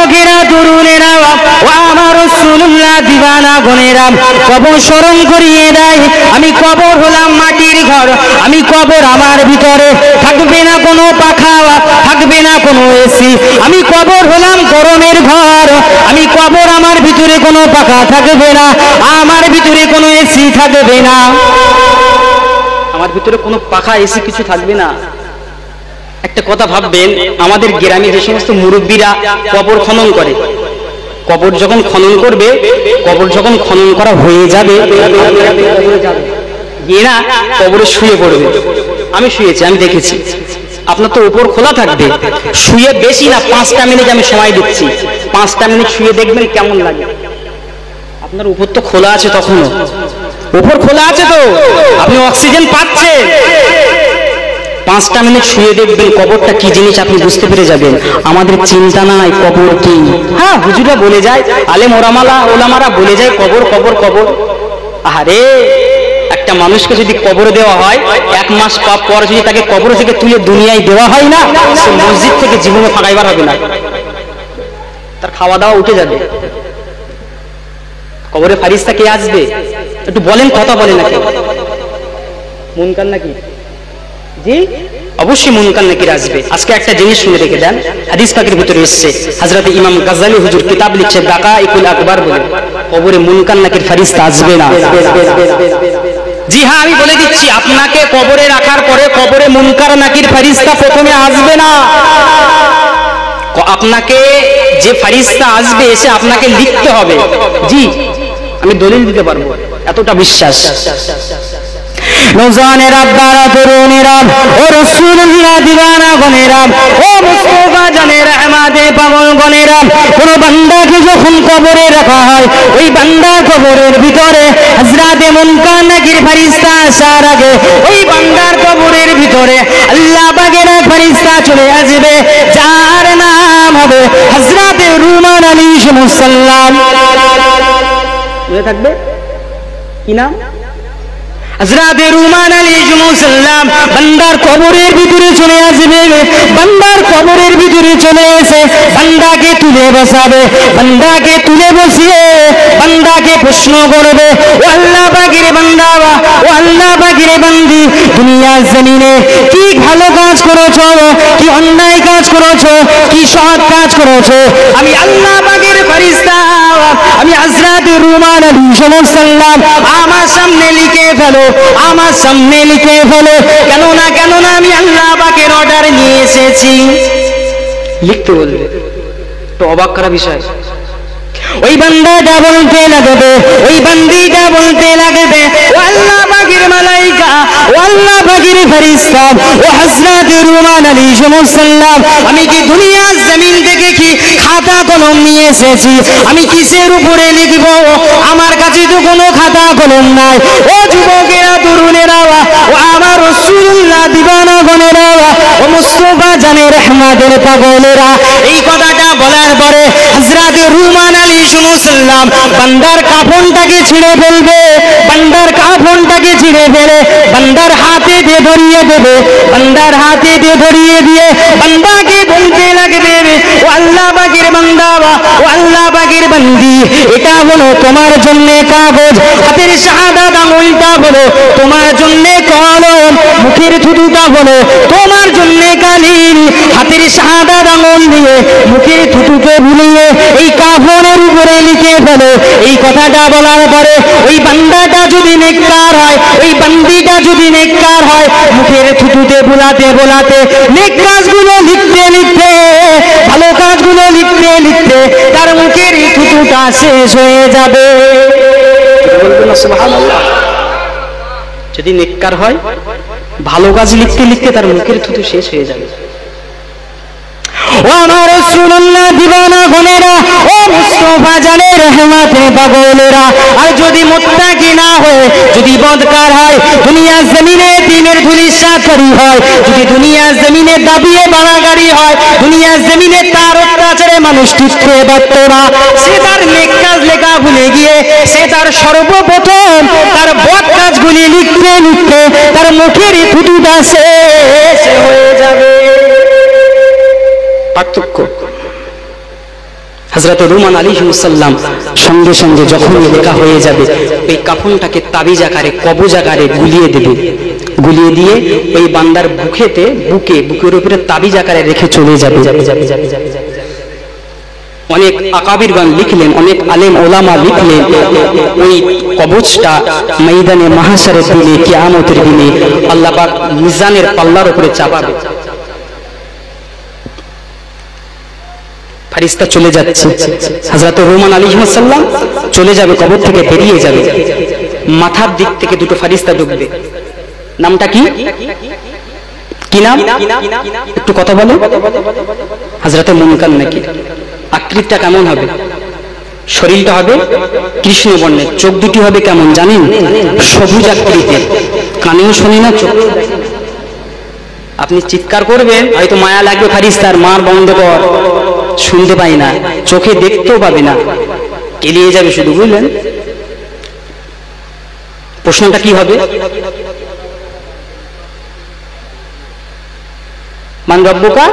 যুবকেরা তরুণেরা ও আমার রাসূলুল্লাহ দিওয়ানা গনেরা, কবর স্মরণ করিয়ে দেয় আমি কবর হলাম মাটির ঘর, আমি কবর আমার ভিতরে থাকবে না কোনো পাখা, থাকবে না কোনো এসি, আমি কবর হলাম গরমের ঘর, আমি কবর আমার ভিতরে কোনো পাখা থাকবে না, আমার ভিতরে কোনো এসি থাকবে না, আমার ভিতরে কোনো পাখা এসি কিছু থাকবে না। একটা কথা ভাববেন, আমাদের গ্রামে যে সমস্ত মুরব্বীরা কবর খনন করে, কবর যখন খনন করবে, কবর যখন খনন করা হয়ে যাবে, এরা কবরে শুয়ে পড়বে। আমি শুয়েছি, আমি দেখেছি। আপনার তো উপর খোলা থাকবে, শুয়ে বেশি না 5টা মিনিট আমি সময় দিচ্ছি, 5টা মিনিট শুয়ে দেখবেন কেমন লাগে। আপনার উপর তো খোলা আছে, তখনও উপর খোলা আছে, তো আপনি অক্সিজেন পাচ্ছেন। 5টা মিনিট শুয়ে দেখবেন কবরটা কি জিনিস আপনি বুঝতে পেরে যাবেন। আমাদের চিন্তা নাই কবর কি। হ্যাঁ, হুজুরা বলে যায়, আলেম ওলামারা বলে যায় কবর কবর কবর। আরে একটা মানুষকে যদি কবরে দেওয়া হয়, 1 মাস পর যদি তাকে কবর থেকে তুলে দুনিয়ায় দেওয়া হয় না, সে মসজিদ থেকে জীবনে ফাঁকাইবার হবে না, তার খাওয়া দাওয়া উঠে যাবে। কবরে ফারিস্তা কে আসবে একটু বলেন, কথা বলেন নাকি? মুনকার নাকি? জি, অবশ্যই মুনকার নাকির আসবে। আজকে একটা জিনিস শুনে রেখে দেন, হাদিস পাকের ভিতরে এসেছে, হযরত ইমাম গাজ্জালি হুজুর কিতাব লিখছে দাকাইকুল আকবার বলে, কবরে মুনকার নাকির ফারিস্তা আসবে না। জি হ্যাঁ, আমি বলে দিচ্ছি, আপনাকে কবরে রাখার পরে কবরে মুনকার নাকির ফারিস্তা প্রথমে আসবে না। আপনাকে যে ফারিস্তা আসবে এসে আপনাকে লিখতে হবে। জি, আমি দলিল দিতে পারবো, এতটা বিশ্বাস। নওজওয়ানেরা, আব্বারা, তরুণেরা ও রাসূলুল্লাহ দিওয়ানা গনেরা, ও মুস্তাফা জানের রহমাতে পাগল গনেরা, কোন বান্দাকে যখন কবরে রাখা হয়, ওই বান্দার কবরের ভিতরে হযরত মুনকার নাকির ফেরেশতা আসার আগে ওই বান্দার কবরের ভিতরে আল্লাহ পাকের ফেরেশতা চলে আসবে, যার নাম হবে হযরত রুমান আলাইহিস সালাম। মনে থাকবে কি নাম? হযরত রুমান আলাইহিস সালাম বান্দার কবরের ভিতরে চলে আসবে, বান্দার কবরের ভিতরে চলে এসে বান্দাকে তুলে বসাবে, বান্দাকে তুলে বসিয়ে বান্দাকে প্রশ্ন করবে, ও আল্লাহ পাকের বান্দা, ও আল্লাহ পাকের বান্দি, দুনিয়ার জমিনে কি ভালো কাজ করেছো, কি অন্যায় কাজ করেছো, কি সৎ কাজ করেছো, আমি আল্লাহ পাকের ফেরেশতা, আমি হযরত রুমান আলাইহিস সালাম আমার সামনে লিখে ফেলো, আমার সামনে লিখে ফেলো, কেননা আমি আল্লাহ পাকের অর্ডার নিয়ে এসেছি। লিখতে বলবে তো অবাক করা বিষয়। ওই বান্দাটা বলতে লাগবে, ওই বান্দিটা বলতে লাগবে, ও আল্লাহ পাকের মালাইকা, ও আল্লাহ পাকের ফেরেশতা, ও হযরত রুমান আলাইহিস সালাম, আমি কি দুনিয়ার জমিন থেকে কি খাতা কলম নিয়ে এসেছি, আমি কিসের উপরে লিখব? আমার কাছে তো কোনো খাতা কলম নাই। ও যুবকেরা, তরুণেরা, ও আমার রাসূলুল্লাহ দিওয়ানা গনেরা, ও মুস্তাফা জানের রহমাতের পাগলেরা, এই কথাটা বলার পরে হযরত রুমান আলাইহিস সালাম বান্দার কাফনটাকে ছিঁড়ে ফেলবে, বান্দার কাফনটাকে ছিঁড়ে ফেলে বান্দার হাতে দিয়ে ধরিয়ে দেবে, বান্দার হাতে দিয়ে ধরিয়ে দিয়ে বান্দাকে বলতে লাগবে, ও আল্লাহ পাকের বান্দা, ও আল্লাহ পাকের বান্দি, এটা হলো তোমার জন্য কাগজ, হাতের শাহাদাত আঙুলটা হলো তোমার জন্য কলম, মুখের থুতুটা হলো তোমার জন্য কালিম, হাতের শাহাদাত আঙুল দিয়ে মুখের থুতুকে ভুলিয়ে এই কাফনের উপরে লিখে ফেলো। এই কথাটা বলার পরে ওই বান্দাটা যদি নেককার হয়, ওই বান্দিটা যদি নেককার হয়, মুখের থুতুতে বোলাতে বোলাতে নেক কাজগুলো লিখতে লিখতে, ভালো কাজগুলো লিখতে লিখতে তার মুখের থুতুটা শেষ হয়ে যাবে। বলবেন সুবহানাল্লাহ। যদি নেককার হয়, ভালো কাজ লিখতে লিখতে তার মুখের থুতু শেষ হয়ে যাবে। ও আমার রাসূলুল্লাহ দিওয়ানা গনেরা, ও মুস্তাফা জানের রহমাতে পাগলেরা, আর যদি মুত্তাকি না হয়, যদি বদকার হয়, দুনিয়ার জমিনে দিনের ধুলিসাৎকারী হয়, যদি দুনিয়ার জমিনে দাবিয়ে বাড়াগাড়ি হয়, দুনিয়ার জমিনে তার অত্যাচারে মানুষ টিকতে পারত না, সে তার নেক কাজ লেখা ভুলে গিয়ে সে তার সর্বপ্রথম তার বদ কাজগুলি লিখতে লিখতে তার মুখের থুতুটা শেষ হয়ে যাবে। পার্থক্য হযরত রুমান আলাইহিস সালাম সঙ্গে সঙ্গে যখনই লেখা হয়ে যাবে ওই কাফনটাকে তাবিজ আকারে কবজ আকারে গুলিয়ে দেবে, গুলিয়ে দিয়ে ওই বান্দার বুকের উপরে তাবিজ আকারে রেখে চলে যাবে। অনেক আকাবিরগণ লিখলেন, অনেক আলেম ওলামা লিখলেন, ওই কবজটা ময়দানে মাহশারের দিনে, কিয়ামতের দিনে আল্লাহ পাক মিজানের পাল্লার উপরে চাপাবে। ফেরেশতা চলে যাচ্ছে, হযরত রুমান আলাইহিস সালাম চলে যাবে, কবর থেকে বেরিয়ে যাবে, মাথার দিক থেকে দুটো ফেরেশতা ঢুকবে। নামটা কি? কি নাম? একটু কথা বলো। হযরত মুনকার নাকি। আকৃতিটা কেমন হবে? শরীরটা হবে কৃষ্ণ বর্ণের, চোখ দুটি হবে কেমন জানেন? সবুজ আকৃতির, কানেও শোনে না, চোখ। আপনি চিৎকার করবেন, হয়তো মায়া লাগবে ফেরেশতার, মার বন্ধ কর, শুনতে পাই না, চোখে দেখতেও পাবে না, কেলিয়ে যাবে শুধু, বুঝলেন? প্রশ্নটা কি হবে? মান রব্বুকা,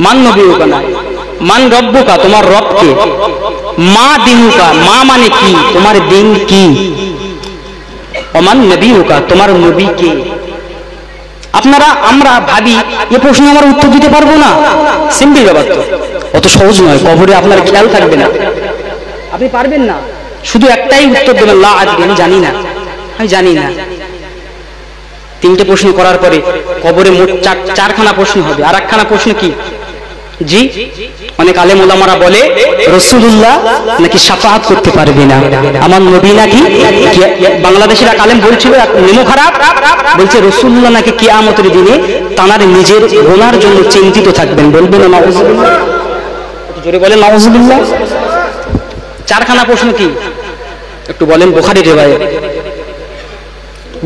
মান নবিয়ুকা না, মান রব্বুকা, তোমার রব কে? মা দিনুকা, মা মানে কি, তোমার দিন কি? অমান নবিয়ুকা, তোমার নবী কে? আমরা ভাবি এই প্রশ্ন আমরা উত্তর দিতে পারবো না, সিম্পল ব্যাপার তো, অত সহজ নয়। কবরে আপনার খেয়াল থাকবে না, আপনি পারবেন না, শুধু একটাই উত্তর দেবেন, লা আদরি, আমি জানি না, আমি জানি না। তিনটে প্রশ্ন করার পরে কবরে মোট চারখানা প্রশ্ন হবে। আর একখানা প্রশ্ন কি? জি, অনেক আলেম ওলামারা বলে রাসূলুল্লাহ নাকি শাফাআত করতে পারবে না, আমার নবী নাকি। বাংলাদেশের এক আলেম বলছিল, নেমো খারাপ, বলছে রাসূলুল্লাহ নাকি কিয়ামতের দিনে তানার নিজের গুনার জন্য চিন্তিত থাকবেন। বলবেন না নাউযুবিল্লাহ? জোরে বলেন নাউযুবিল্লাহ। চারখানা প্রশ্ন কি একটু বলেন। বুখারীর রিওয়ায়াত,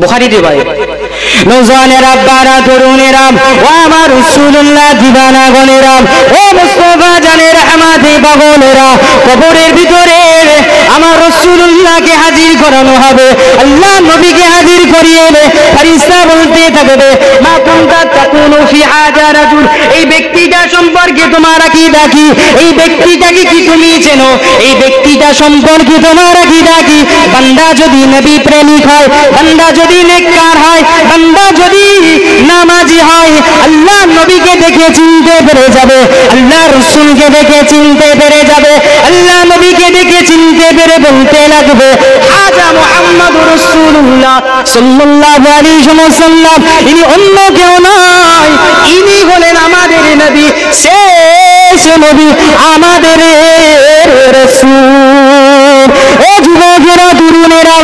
বুখারীর রিওয়ায়াত। নওজওয়ানেরা, বারা, তরুণেরা, ও আমার রাসূলুল্লাহ দিবানা গণেরা, ও মুস্তাফা জানে রহমাতে পাগলেরা, কবরের ভিতরে আমার রাসূলুল্লাহকে হাজির করানো হবে। আল্লাহ নবীকে হাজির করিয়ে ফেরেশতা বলতে থাকবে, মা কুনতা তাকুনু ফি হাজা রাজুল, এই ব্যক্তিটা সম্পর্কে তোমার আকীদা কি? এই ব্যক্তিটাকে কি তুমি চেনো? এই ব্যক্তিটা সম্পর্কে তোমার আকীদা কি? বান্দা যদি নবী প্রেমিক হয়, বান্দা যদি নেককার হয়, বান্দা যদি নামাজি হয়, আল্লাহ নবীকে দেখে চিনতে পেরে যাবে, আল্লাহ রাসূলকে দেখে চিনতে পেরে যাবে, আল্লাহ নবীকে দেখে চিনতে পেরে বলতে লাগবে, হাজা মুহাম্মাদুর রাসূলুল্লাহ সাল্লাল্লাহু আলাইহি ওয়াসাল্লাম, ইনি অন্য কেউ নয়, ইনি হলেন আমাদের নবী, শেষ নবী, আমাদের রাসূল। ও যুবকেরা, তরুণেরা,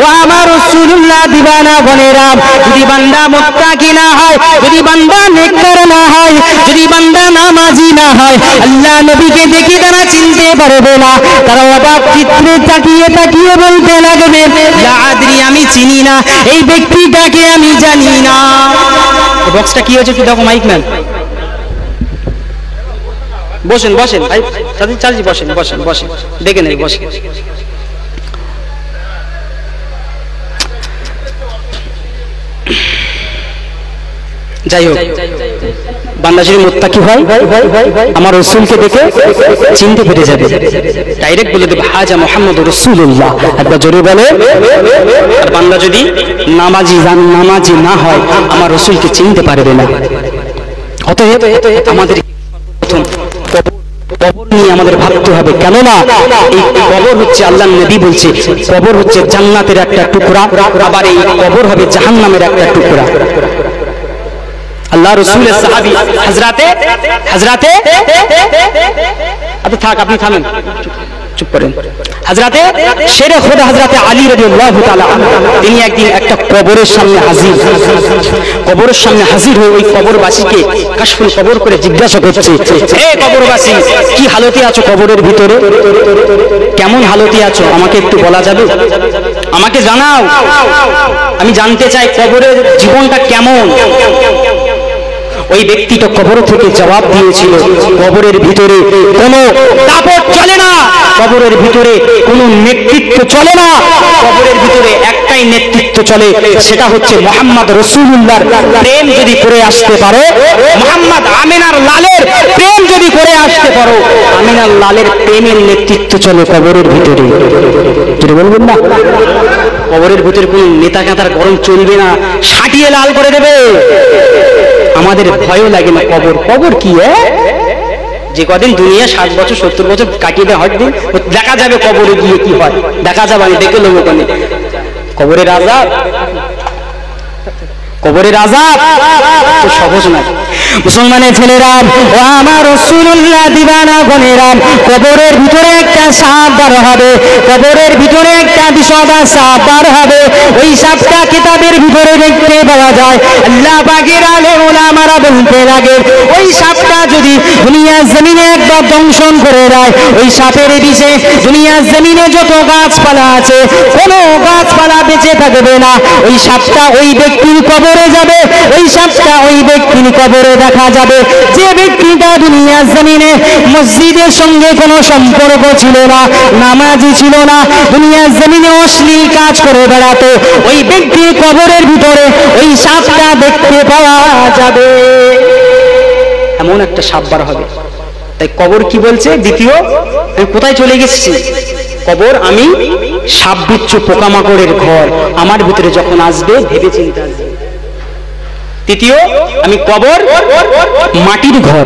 ও আমার রাসূলুল্লাহ দিবানা গণেরা, যদি বান্দা মুত্তাকি না হয়, যদি বান্দা নেককার না হয়, যদি বান্দা নামাজি না হয়, আল্লাহ নবীকে দেখে তারা চিনতে পারবে না। তারা অবাক চিত্রে তাকিয়ে তাকিয়ে বলতে লাগবে, লা আদরি, আমি চিনি না, এই ব্যক্তিটাকে আমি জানি না। বক্সটা কি হয়েছে? কি দেখো মাইক ম্যান, বসেন বসেন ভাই, চাচি বসেন বসেন বসেন, দেখে নেই, বসেন। যাই হোক, বান্দা যদি মুত্তাকি হয়, আমার রাসূলকে দেখে চিনতে পেরে যাবে, ডাইরেক্ট বলে দেবে, হাজা মুহাম্মাদুর রাসূলুল্লাহ। একবার জোরে বলে। আর বান্দা যদি নামাজি না হয়, আমার রাসূলকে চিনতে পারবে না। অতএব আমাদের প্রথম কবর নিয়ে আমাদের ভাবতে হবে, কেননা এই কবর হচ্ছে, আল্লাহর নবী বলছে, কবর হচ্ছে জান্নাতের একটা টুকরা, আবার এই কবর হবে জাহান্নামের একটা টুকরা। আল্লাহ রাসূলের সাহাবী হযরতে আচ্ছা থাক, আপনি থামেন, চুপ করেন। হযরতে শেরে খোদা হযরতে আলী রাদিয়াল্লাহু তাআলা আনহু, তিনি একদিন একটা কবরের সামনে হাজির হয়ে ওই কবরবাসীকে কাশফুল কবর করে জিজ্ঞাসা করছে, হে কবরবাসী, কি হালতে আছো কবরের ভিতরে? কেমন হালতে আছো আমাকে একটু বলা যাবে? আমাকে জানাও, আমি জানতে চাই কবরের জীবনটা কেমন। ওই ব্যক্তিটা কবর থেকে জবাব দিয়েছিল, কবরের ভিতরে কোনো দাপট চলে না, কবরের ভিতরে কোনো নেতৃত্ব চলে না, কবরের ভিতরে একটাই নেতৃত্ব চলে, সেটা হচ্ছে মুহাম্মদ রাসূলুল্লাহর প্রেম যদি করে আসতে পারো, মুহাম্মদ আমিনার লালের প্রেম যদি করে আসতে পারো, আমিনার লালের প্রেমের নেতৃত্ব চলে কবরের ভিতরে। যেটা বলবেন না, কবরের ভিতরে কোন নেতা কাঁতার গরম চলবে না, সাটিয়ে লাল করে দেবে। আমাদের ভয়ও লাগে না। কবর কবর কি? যে কদিন দুনিয়া 60 বছর 70 বছর কাটিয়ে দেয়, হয়তো দেখা যাবে কবরে গিয়ে কি হয়, দেখা যাবে। আমি দেখে নেবো ওখানে কবরের আযাব। কবরের আযাব তো সহজ নয়। মুসলমানের ছেলেরা ও আমার রাসূলুল্লাহ দিবানা গনেরা, কবরের ভিতরে একটা সাপ বার হবে, কবরের ভিতরে একটা বিষধর সাপ বার হবে। ওই সাপটা কিতাবের ভিতরে দেখতে পাওয়া যায়। আল্লাহ পাকের আলেম ওলামারা বলতে লাগে, ওই সাপটা যদি দুনিয়ার জমিনে একবার দংশন করে দেয়, ওই সাপের বিষে দুনিয়ার জমিনে যত গাছপালা আছে কোনো গাছপালা বেঁচে থাকবে না। ওই সাপটা ওই ব্যক্তির কবরে যাবে, ওই সাপটা ওই ব্যক্তির কবরে দেখা যাবে। যে ব্যক্তিটা দুনিয়ার জমিনে মসজিদের সঙ্গে কোনো সম্পর্ক ছিল না, নামাজি ছিল না, দুনিয়ার জমিনে অশ্লীল কাজ করে বেড়াতো, ওই ব্যক্তির কবরের ভিতরে ওই সাপটা দেখতে পাওয়া যাবে। এমন একটা সাপ বার হবে। তাই কবর কি বলছে? দ্বিতীয়, আমি কোথায় চলে গেছি? কবর আমি সাপ বিচ্ছু পোকামাকড়ের ঘর, আমার ভিতরে যখন আসবে ভেবে চিন্তে আসবে। তৃতীয়, আমি কবর মাটির ঘর,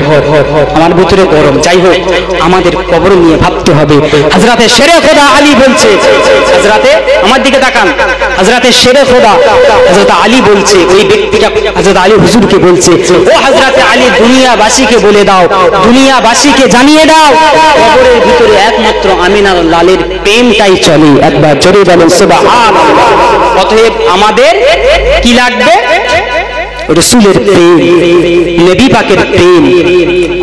আমার ভিতরে গরম। যাই হোক, আমাদের কবর নিয়ে ভাবতে হবে। হযরতে শেরে খোদা আলী বলছে, হযরতে আমার দিকে তাকান, হযরতে শেরে খোদা হযরত আলী বলছে, ওই ব্যক্তিটা হযরত আলী হুজুরকে বলছে, ও হযরতে আলী দুনিয়াবাসীকে বলে দাও, দুনিয়াবাসীকে জানিয়ে দাও, কবরের ভিতরে একমাত্র আমিনার লালের প্রেমটাই চলে। একবার জোরে বলেন সুবহানাল্লাহ। অতএব আমাদের কি লাগবে? রসুলের প্রেম, নবী পাকের প্রেম।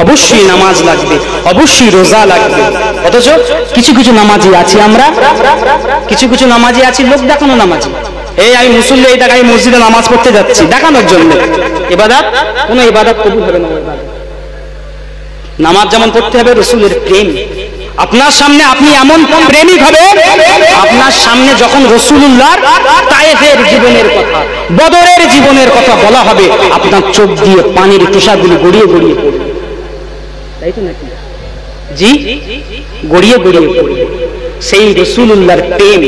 অবশ্যই নামাজ লাগবে, অবশ্যই রোজা লাগবে। অথচ কিছু কিছু নামাজি আছি আমরা, কিছু কিছু নামাজি আছি লোক দেখানো নামাজি। এই আমি মুসল্লি, এই দেখ আমি মসজিদে নামাজ পড়তে যাচ্ছি, দেখানোর জন্য। ইবাদত কোনো ইবাদত কবুল হবে না। নামাজ যেমন পড়তে হবে রসুলের প্রেম। আপনার সামনে আপনি এমন প্রেমিক হবে, আপনার সামনে যখন রাসূলুল্লাহর তায়েফের জীবনের কথা, বদরের জীবনের কথা বলা হবে, আপনার চোখ দিয়ে পানির তুষারগুলি গড়িয়ে গড়িয়ে পড়বে। তাই তো নাকি? জি, গড়িয়ে গড়িয়ে পড়বে সেই রাসূলুল্লাহর প্রেম।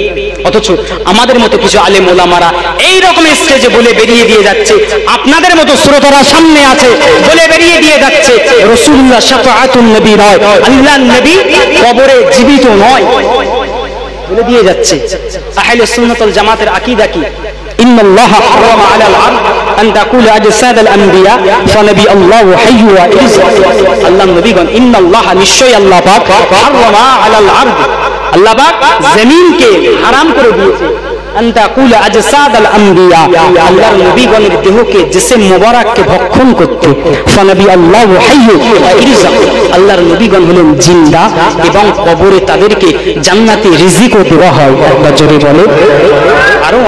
অথচ আমাদের মতো কিছু আলেম ওলামারা এই রকম স্টেজে বলে বেরিয়ে দিয়ে যাচ্ছে, আপনাদের মতো শ্রোতারা সামনে আছে বলে বেরিয়ে দিয়ে যাচ্ছে রাসূলুল্লাহ শাফাআতুন নবী নয়, আল্লাহর নবী কবরে জীবিত নয়, বলে দিয়ে যাচ্ছে। আহলে সুন্নাত ওয়াল জামাতের আকীদা কি? ইন্নাল্লাহা হারামা আলাল আরদ আন তাকুল আজসাদাল আনবিয়া ফানবি আল্লাহু হাইয়্যু ওয়া ইযা। আল্লাহর নবীগণ, ইন্নাল্লাহা নিশ্চয়ই আল্লাহ পাক হারামা আলাল আরদ, আল্লাহ পাক জমিনকে হারাম করে দিয়েছে, আন তাকুল আজসাদাল আনবিয়া, আল্লাহর নবীগণের দেহকে জিসম মুবারককে ভক্ষণ করতে। ফানবি আল্লাহু হাইয়্যু ওয়া ইযা, আল্লাহর নবীগণ হলেন জিন্দা এবং কবরে তাদেরকে জান্নাতি রিজিকও দেওয়া হয়। একবার জোরে বলে। আরো